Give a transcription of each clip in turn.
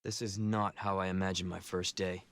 This is not how I imagined my first day.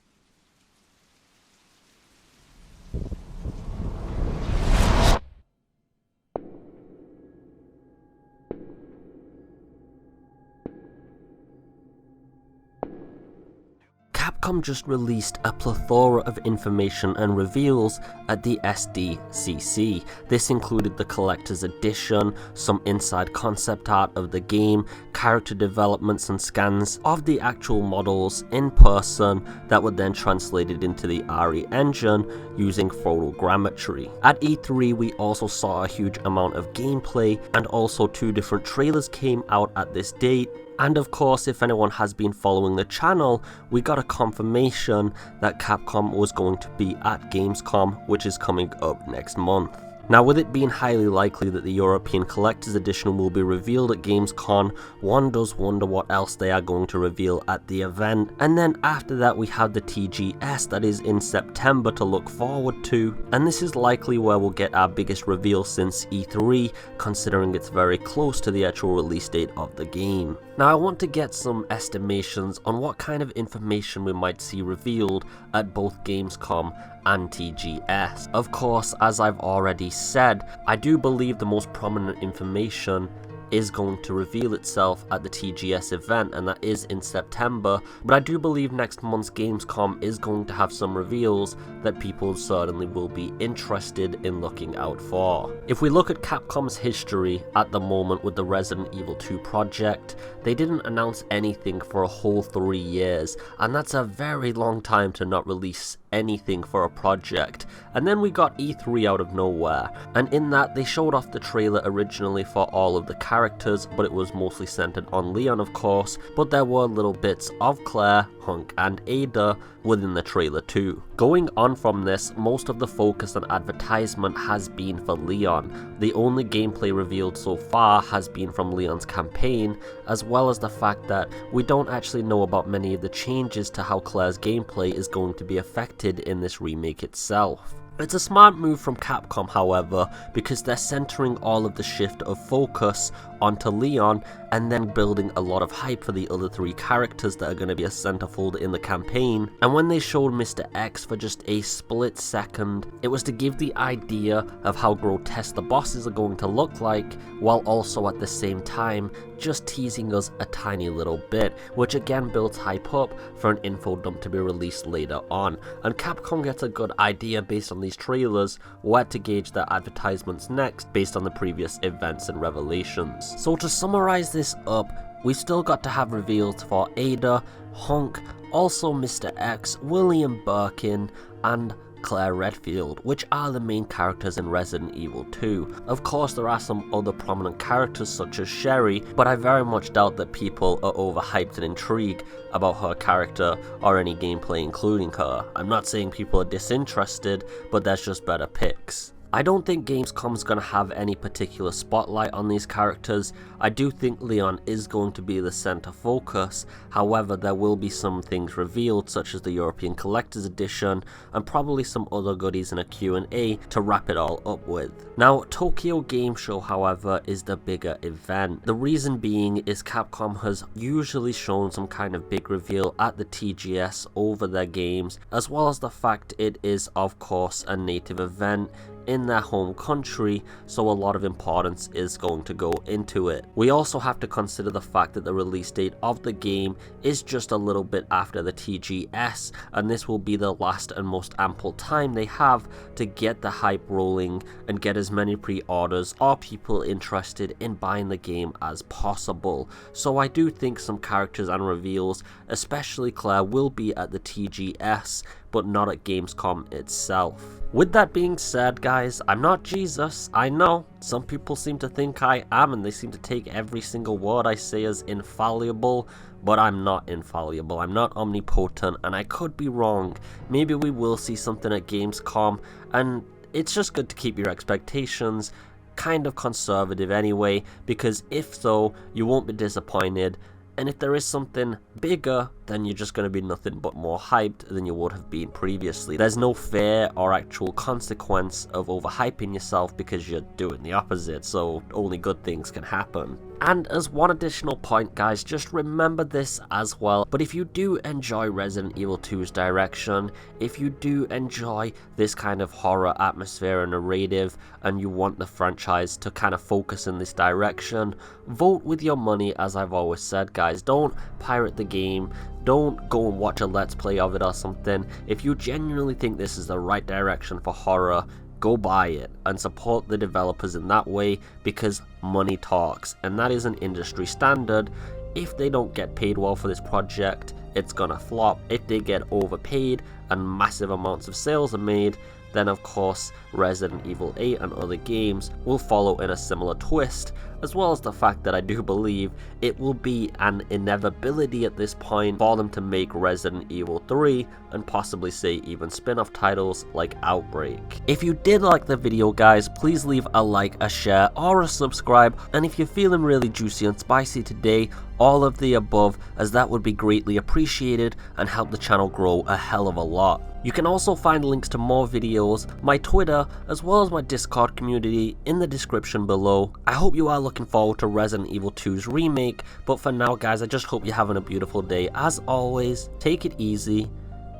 Capcom just released a plethora of information and reveals at the SDCC. This included the collector's edition, some inside concept art of the game, character developments and scans of the actual models in person that were then translated into the RE engine using photogrammetry. At E3 we also saw a huge amount of gameplay, and also 2 different trailers came out at this date. And of course, if anyone has been following the channel, we got a confirmation that Capcom was going to be at Gamescom, which is coming up next month. Now, with it being highly likely that the European Collector's Edition will be revealed at Gamescom, one does wonder what else they are going to reveal at the event. And then after that we have the TGS that is in September to look forward to, and this is likely where we'll get our biggest reveal since E3, considering it's very close to the actual release date of the game. Now I want to get some estimations on what kind of information we might see revealed at both Gamescom and TGS. Of course, as I've already said, I do believe the most prominent information is going to reveal itself at the TGS event, and that is in September, but I do believe next month's Gamescom is going to have some reveals that people certainly will be interested in looking out for. If we look at Capcom's history at the moment with the Resident Evil 2 project, they didn't announce anything for a whole 3 years, and that's a very long time to not release anything for a project. And then we got E3 out of nowhere, and in that they showed off the trailer originally for all of the characters, but it was mostly centered on Leon of course, but there were little bits of Claire, Hunk and Ada within the trailer too. Going on from this, most of the focus and advertisement has been for Leon. The only gameplay revealed so far has been from Leon's campaign, as well as the fact that we don't actually know about many of the changes to how Claire's gameplay is going to be affected in this remake itself. It's a smart move from Capcom, however, because they're centering all of the shift of focus onto Leon and then building a lot of hype for the other 3 characters that are going to be a centerfold in the campaign. And when they showed Mr. X for just a split second, it was to give the idea of how grotesque the bosses are going to look like, while also at the same time just teasing us a tiny little bit, which again builds hype up for an info dump to be released later on. And Capcom gets a good idea based on these trailers where to gauge their advertisements next based on the previous events and revelations. So to summarize this up, we still got to have reveals for Ada, Hunk, also Mr. X, William Birkin, and Claire Redfield, which are the main characters in Resident Evil 2. Of course, there are some other prominent characters such as Sherry, but I very much doubt that people are overhyped and intrigued about her character or any gameplay including her. I'm not saying people are disinterested, but there's just better picks. I don't think Gamescom's going to have any particular spotlight on these characters. I do think Leon is going to be the center focus, however there will be some things revealed such as the European Collector's Edition and probably some other goodies in a Q&A to wrap it all up with. Now Tokyo Game Show, however, is the bigger event. The reason being is Capcom has usually shown some kind of big reveal at the TGS over their games, as well as the fact it is of course a native event in their home country, so a lot of importance is going to go into it. We also have to consider the fact that the release date of the game is just a little bit after the TGS, and this will be the last and most ample time they have to get the hype rolling and get as many pre-orders or people interested in buying the game as possible. So I do think some characters and reveals, especially Claire, will be at the TGS, but not at Gamescom itself. With that being said, guys, I'm not Jesus. I know some people seem to think I am, and they seem to take every single word I say as infallible, but I'm not infallible. I'm not omnipotent, and I could be wrong. Maybe we will see something at Gamescom, and it's just good to keep your expectations kind of conservative anyway, because if so, you won't be disappointed. And if there is something bigger, then you're just going to be nothing but more hyped than you would have been previously. There's no fear or actual consequence of overhyping yourself because you're doing the opposite, so only good things can happen. And as one additional point, guys, just remember this as well, but if you do enjoy Resident Evil 2's direction, if you do enjoy this kind of horror atmosphere and narrative, and you want the franchise to kind of focus in this direction, vote with your money, as I've always said, guys. Don't pirate the game. Don't go and watch a Let's Play of it or something. If you genuinely think this is the right direction for horror, go buy it and support the developers in that way, because money talks, and that is an industry standard. If they don't get paid well for this project, it's gonna flop. If they get overpaid and massive amounts of sales are made, then of course Resident Evil 8 and other games will follow in a similar twist, as well as the fact that I do believe it will be an inevitability at this point for them to make Resident Evil 3 and possibly say even spin-off titles like Outbreak. If you did like the video, guys, please leave a like, a share, or a subscribe, and if you're feeling really juicy and spicy today, all of the above, as that would be greatly appreciated and help the channel grow a hell of a lot. You can also find links to more videos, my Twitter, as well as my Discord community in the description below. I hope you are looking forward to Resident Evil 2's remake, but for now, guys, I just hope you're having a beautiful day. As always, take it easy,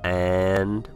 and